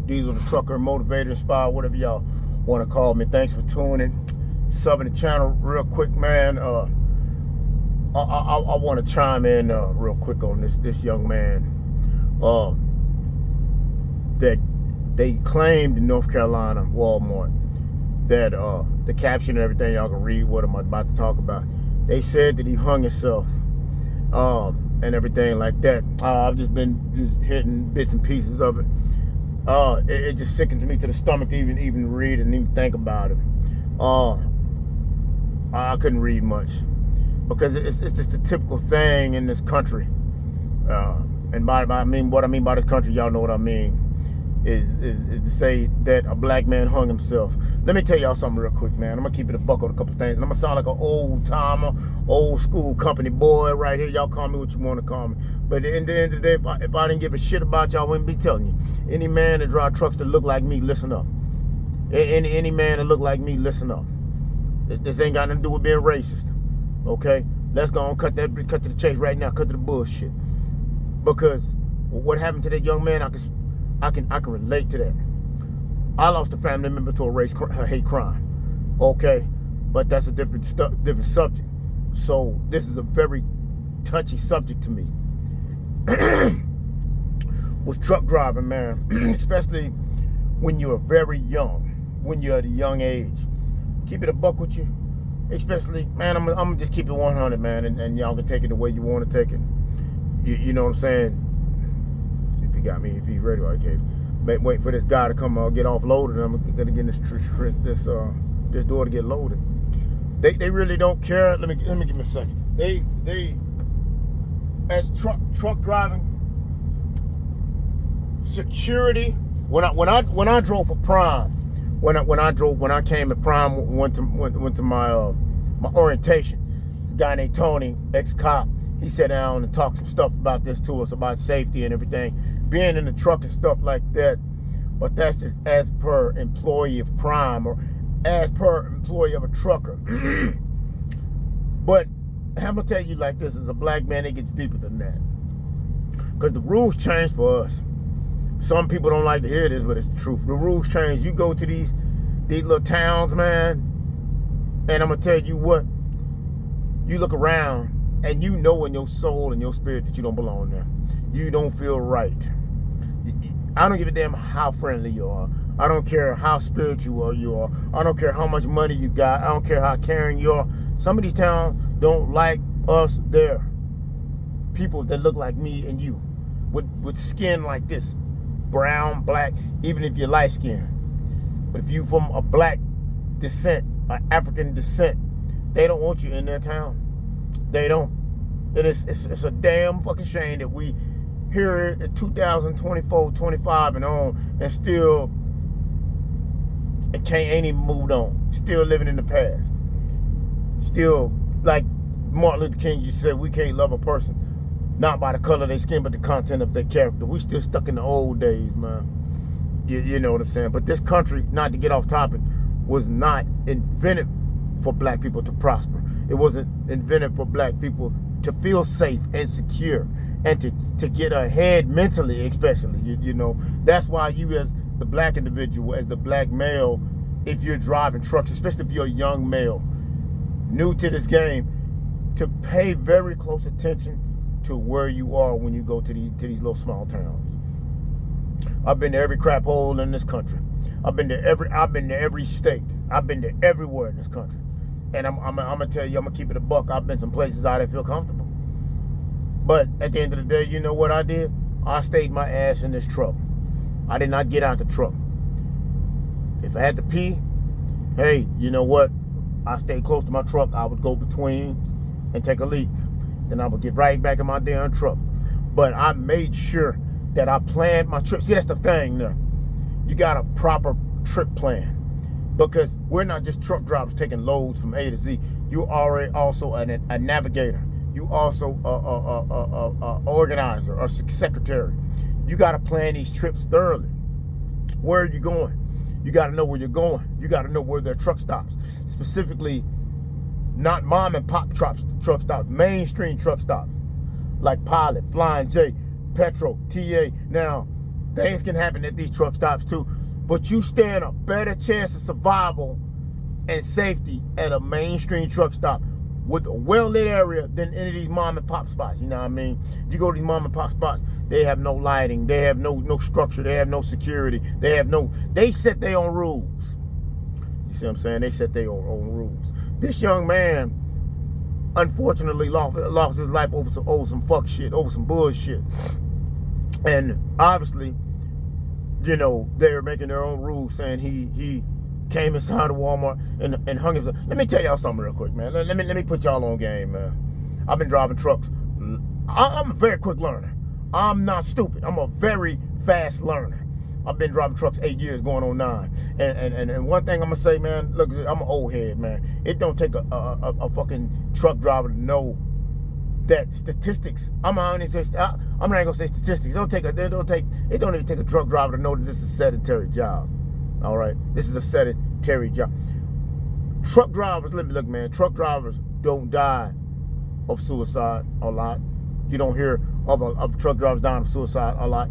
Diesel the trucker, motivator, inspired, whatever y'all want to call me. Thanks for tuning, subbing the channel real quick, man. I want to chime in real quick on this young man that they claimed in North Carolina, Walmart, that the caption and everything, y'all can read what I'm about to talk about. They said that he hung himself and everything like that. I've just been hitting bits and pieces of it. It just sickens me to the stomach to even read and even think about it. I couldn't read much because it's just a typical thing in this country. And what I mean by this country, y'all know what I mean, is to say that a black man hung himself. Let me tell y'all something real quick, man. I'm gonna keep it a buck on a couple things, and I'm gonna sound like an old timer, old school company boy right here. Y'all call me what you want to call me. But at the end of the day, if I didn't give a shit about y'all, I wouldn't be telling you. Any man that drive trucks that look like me, listen up. Any man that look like me, listen up. This ain't got nothing to do with being racist. Okay? Let's go on, cut to the chase right now, cut to the bullshit. Because what happened to that young man, I can relate to that. I lost a family member to a hate crime. Okay? But that's a different subject. So this is a very touchy subject to me. With truck driving, man, especially when you're very young, when you're at a young age. Keep it a buck with you. Especially, man, I'm gonna just keep it 100, man, and y'all can take it the way you want to take it. You know what I'm saying? See if he got me, if he's ready. Okay, wait for this guy to come get offloaded, and I'm gonna get this door to get loaded. They really don't care. Let me give me a second. They as truck driving security. When I drove for Prime, when I came at Prime, went to my my orientation. This guy named Tony, ex-cop, he sat down and talked some stuff about this to us, about safety and everything, being in the truck and stuff like that. But that's just as per employee of Prime or as per employee of a trucker. But I'm gonna tell you like this: as a black man, it gets deeper than that. Because the rules change for us. Some people don't like to hear this, but it's the truth. The rules change. You go to these little towns, man, and I'm gonna tell you what. You look around, and you know in your soul and your spirit that you don't belong there. You don't feel right. I don't give a damn how friendly you are. I don't care how spiritual you are. I don't care how much money you got. I don't care how caring you are. Some of these towns don't like us there. People that look like me and you, with skin like this, brown, black, even if you're light skinned. But if you from a black descent, an African descent, they don't want you in their town. They don't. And it's a damn fucking shame that we here in 2024, 25 and on, and still ain't even moved on. Still living in the past. Still, like Martin Luther King used to say, we can't love a person not by the color of their skin, but the content of their character. We still stuck in the old days, man. You know what I'm saying? But this country, not to get off topic, was not invented for black people to prosper. It wasn't invented for black people to feel safe and secure and to get ahead mentally, especially. You know, that's why you as the black individual, as the black male, if you're driving trucks, especially if you're a young male, new to this game, to pay very close attention to where you are when you go to these little small towns. I've been to every crap hole in this country. I've been to every state. I've been to everywhere in this country. And I'm gonna tell you, I'm gonna keep it a buck. I've been some places I didn't feel comfortable. But at the end of the day, you know what I did? I stayed my ass in this truck. I did not get out the truck. If I had to pee, hey, you know what? I stayed close to my truck. I would go between and take a leak. Then I would get right back in my damn truck. But I made sure that I planned my trip. See, that's the thing now. you got a proper trip plan. Because we're not just truck drivers taking loads from A to Z. You are also a navigator. You also a organizer or secretary. You got to plan these trips thoroughly. Where are you going? You got to know where you're going. You got to know where there are truck stops. Specifically, not mom and pop truck stops, mainstream truck stops. Like Pilot, Flying J, Petro, TA. Now, things can happen at these truck stops too. But you stand a better chance of survival and safety at a mainstream truck stop with a well-lit area than any of these mom and pop spots. You know what I mean? You go to these mom and pop spots, they have no lighting, they have no structure, they have no security, they set their own rules. You see what I'm saying? They set their own rules. This young man, unfortunately, lost his life over some fuck shit, over some bullshit. And obviously, you know, they're making their own rules saying he came inside of Walmart and hung himself. Let me tell y'all something real quick, man. Let me put y'all on game, man. I've been driving trucks. I'm a very quick learner. I'm not stupid. I'm a very fast learner. I've been driving trucks 8 years, going on 9. And one thing I'm gonna say, man, look, I'm an old head, man. It don't take a fucking truck driver to know that statistics. I'm not even gonna say statistics. It don't even take a truck driver to know that this is a sedentary job. All right, this is a sedentary job. Truck drivers, look, man. Truck drivers don't die of suicide a lot. You don't hear of truck drivers dying of suicide a lot.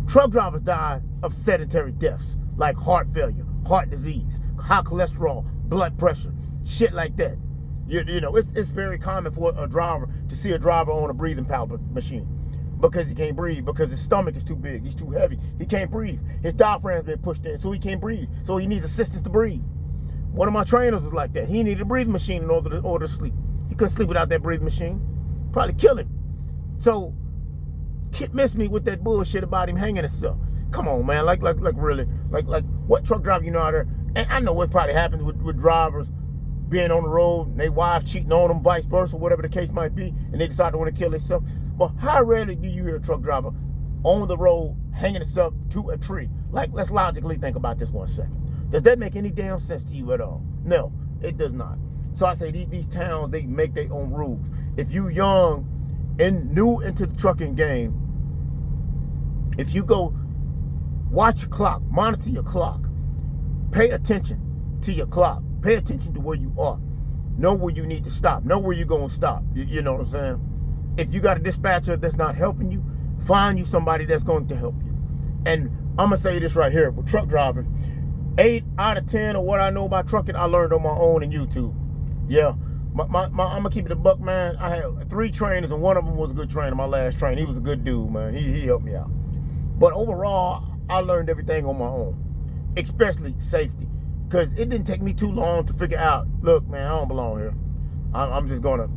Truck drivers die of sedentary deaths, like heart failure, heart disease, high cholesterol, blood pressure, shit like that. You know, it's very common for a driver to see a driver on a breathing pallet machine because he can't breathe, because his stomach is too big, he's too heavy, he can't breathe. His diaphragm's been pushed in, so he can't breathe. So he needs assistance to breathe. One of my trainers was like that. He needed a breathing machine in order to sleep. He couldn't sleep without that breathing machine. Probably kill him. So, Kid missed me with that bullshit about him hanging himself. Come on, man. Like really. Like what truck driver you know out there? And I know what probably happens with drivers being on the road and their wife cheating on them, vice versa, whatever the case might be, and they decide to want to kill themselves. But how rarely do you hear a truck driver on the road hanging himself to a tree? Like, let's logically think about this 1 second. Does that make any damn sense to you at all? No, it does not. So I say these towns, they make their own rules. If you young and new into the trucking game, if you go watch your clock, monitor your clock, pay attention to your clock, pay attention to where you are, know where you need to stop, know where you're going to stop. You know what I'm saying? If you got a dispatcher that's not helping you, find you somebody that's going to help you. And I'm going to say this right here, with truck driving, 8 out of 10 of what I know about trucking, I learned on my own in YouTube. Yeah, I'm going to keep it a buck, man. I had 3 trainers, and one of them was a good trainer, my last trainer. He was a good dude, man. He helped me out. But overall, I learned everything on my own, especially safety, because it didn't take me too long to figure out, look, man, I don't belong here. I'm just going to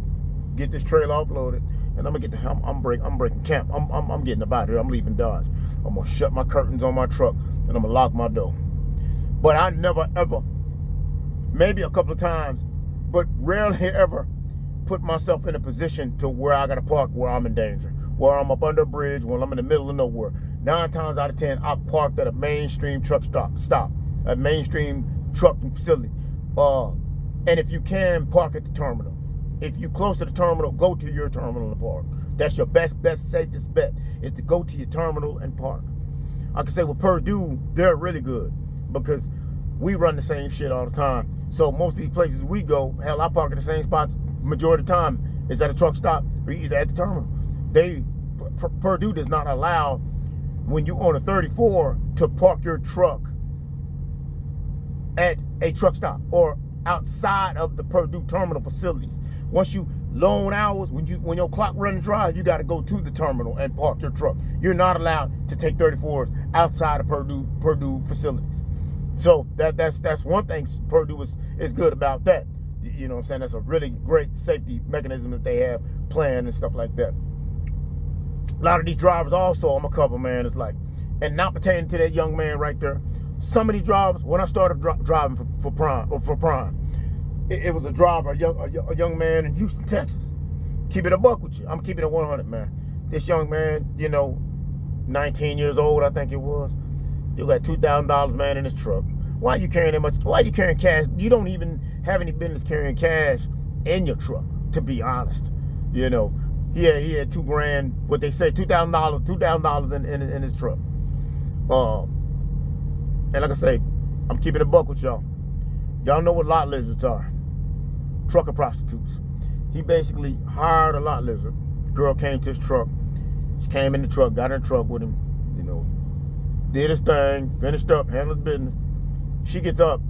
get this trailer offloaded, and I'm going to get I'm breaking camp. I'm getting up out here. I'm leaving Dodge. I'm going to shut my curtains on my truck, and I'm going to lock my door. But I never, ever, maybe a couple of times, but rarely ever put myself in a position to where I got to park where I'm in danger, where I'm up under a bridge, when I'm in the middle of nowhere. 9 times out of 10, I parked at a mainstream truck stop, a mainstream trucking facility. And if you can, park at the terminal. If you're close to the terminal, go to your terminal and park. That's your best, safest bet, is to go to your terminal and park. I can say with Purdue, they're really good because we run the same shit all the time. So most of these places we go, hell, I park at the same spot majority of the time. Is at a truck stop or either at the terminal. Purdue does not allow, when you own a 34, to park your truck at a truck stop or outside of the Purdue terminal facilities. Once you loan hours, when your clock running dry, you got to go to the terminal and park your truck. You're not allowed to take 34s outside of Purdue facilities. So that's one thing Purdue is good about that. You know what I'm saying? That's a really great safety mechanism that they have planned and stuff like that. A lot of these drivers also, I'm a cover, man, it's like, and not pertaining to that young man right there, some of these drivers, when I started driving for Prime, it was a driver, a young man in Houston, Texas. Keep it a buck with you. I'm keeping it 100, man. This young man, 19 years old, I think it was, You got $2,000, man, in this truck. Why are you carrying that much? Why are you carrying cash? You don't even have any business carrying cash in your truck, to be honest. You know, he had $2,000, what they say, $2,000 in his truck. And like I say, I'm keeping a buck with y'all. Y'all know what lot lizards are. Trucker prostitutes. He basically hired a lot lizard. Girl came to his truck. She came in the truck, got in the truck with him, you know, did his thing, finished up, handled his business. She gets up,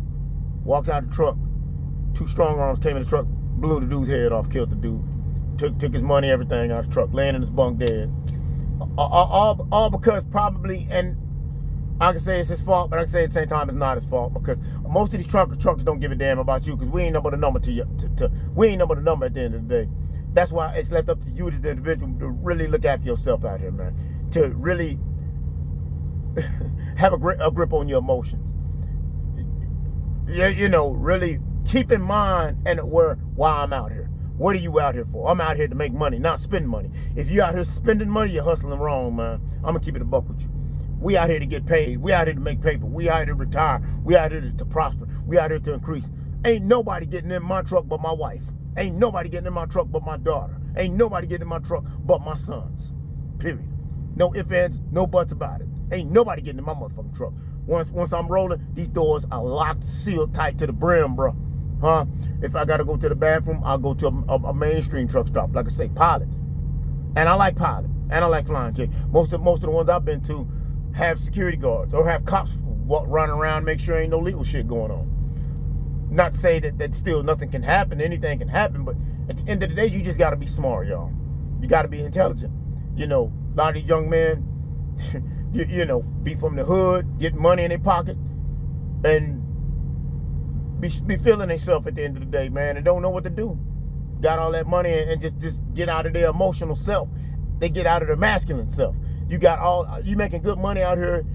walks out the truck. 2 strong arms came in the truck, blew the dude's head off, killed the dude. Took his money, everything out of the truck, laying in his bunk dead. All because probably, and I can say it's his fault, but I can say at the same time it's not his fault, because most of these truckers don't give a damn about you, because we ain't number the number we ain't number the number at the end of the day. That's why it's left up to you as the individual to really look after yourself out here, man. To really have a grip on your emotions. Yeah, you know, really keep in mind and why I'm out here. What are you out here for? I'm out here to make money, not spend money. If you out here spending money, you're hustling wrong, man. I'm gonna keep it a buck with you. We out here to get paid. We out here to make paper. We out here to retire. We out here to prosper. We out here to increase. Ain't nobody getting in my truck but my wife. Ain't nobody getting in my truck but my daughter. Ain't nobody getting in my truck but my sons. Period. No ifs, ands, no buts about it. Ain't nobody getting in my motherfucking truck. Once I'm rolling, these doors are locked, sealed tight to the brim, bro. Huh? If I gotta go to the bathroom, I'll go to a mainstream truck stop. Like I say, Pilot. And I like Pilot. And I like Flying J. Most of the ones I've been to have security guards or have cops running around, make sure ain't no legal shit going on. Not to say that still nothing can happen, anything can happen, but at the end of the day, you just gotta be smart, y'all. You gotta be intelligent. You know, a lot of these young men, you know, be from the hood, get money in their pocket, and be feeling themselves at the end of the day, man, and don't know what to do. Got all that money and just get out of their emotional self. They get out of their masculine self. You making good money out here.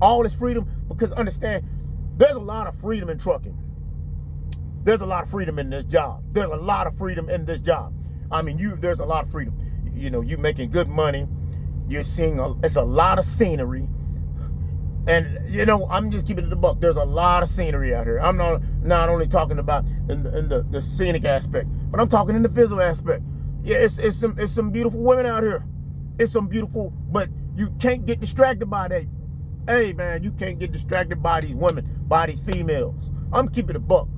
All this freedom, because understand, there's a lot of freedom in trucking. There's a lot of freedom in this job. There's a lot of freedom in this job. I mean, there's a lot of freedom. You know, you making good money. You're seeing, it's a lot of scenery. And, you know, I'm just keeping it a buck. There's a lot of scenery out here. I'm not only talking about in the scenic aspect, but I'm talking in the physical aspect. Yeah, it's some beautiful women out here. It's some beautiful, but you can't get distracted by that. Hey, man, you can't get distracted by these women, by these females. I'm keeping it a buck.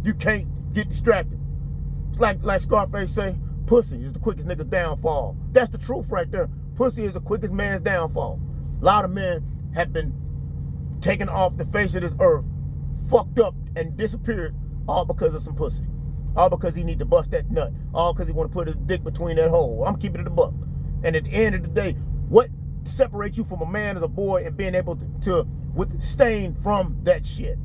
You can't get distracted. It's like Scarface say, pussy is the quickest nigga's downfall. That's the truth right there. Pussy is the quickest man's downfall. A lot of men have been taken off the face of this earth, fucked up and disappeared, all because of some pussy. All because he need to bust that nut. All because he want to put his dick between that hole. I'm keeping it a buck. And at the end of the day, what separates you from a man as a boy and being able to withstand from that shit?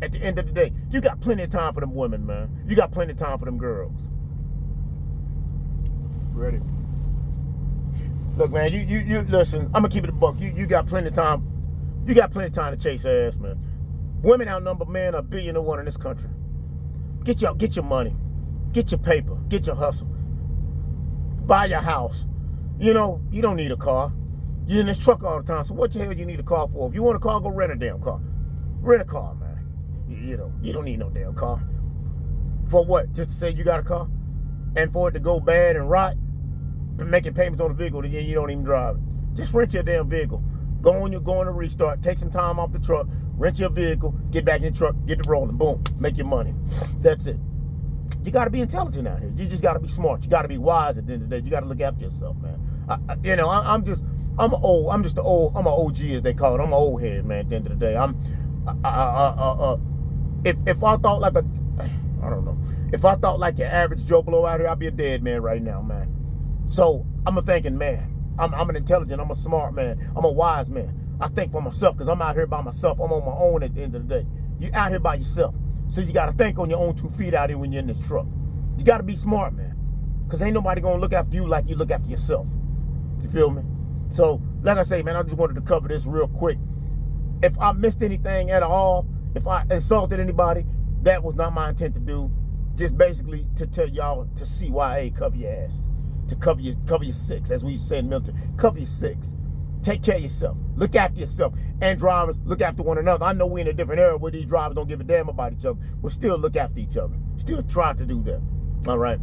At the end of the day, you got plenty of time for them women, man. You got plenty of time for them girls. Ready? Look, man, you listen, I'm gonna keep it a buck. You got plenty of time. You got plenty of time to chase ass, man. Women outnumber men 1,000,000,001 in this country. Get your money. Get your paper. Get your hustle. Buy your house. You know, you don't need a car. You're in this truck all the time, so what the hell you need a car for? If you want a car, go rent a damn car. Rent a car, man. You know, you don't need no damn car. For what? Just to say you got a car? And for it to go bad and rot? Making payments on the vehicle, then you don't even drive it. Just rent your damn vehicle. Go on a restart, take some time off the truck, rent your vehicle, get back in your truck, get it rolling, boom, make your money. That's it. You got to be intelligent out here. You just got to be smart. You got to be wise at the end of the day. You got to look after yourself, man. I'm an OG as they call it. I'm an old head, man. At the end of the day, if I thought like if I thought like your average Joe Blow out here, I'd be a dead man right now, man. So I'm a thinking man. I'm an intelligent, I'm a smart man. I'm a wise man. I think for myself because I'm out here by myself. I'm on my own at the end of the day. You out here by yourself. So you got to think on your own 2 feet out here when you're in this truck. You got to be smart, man. Because ain't nobody going to look after you like you look after yourself. You feel me? So, like I say, man, I just wanted to cover this real quick. If I missed anything at all, if I insulted anybody, that was not my intent to do. Just basically to tell y'all to CYA, cover your asses. To cover your six, as we say in the military. Cover your six. Take care of yourself. Look after yourself. And drivers, look after one another. I know we're in a different era where these drivers don't give a damn about each other, but still look after each other. Still try to do that. All right?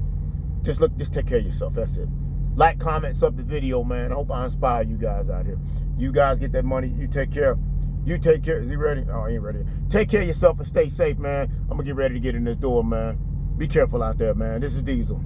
Just take care of yourself. That's it. Like, comment, sub the video, man. I hope I inspire you guys out here. You guys get that money. You take care. You take care. Is he ready? Oh, he ain't ready. Take care of yourself and stay safe, man. I'm going to get ready to get in this door, man. Be careful out there, man. This is Diesel.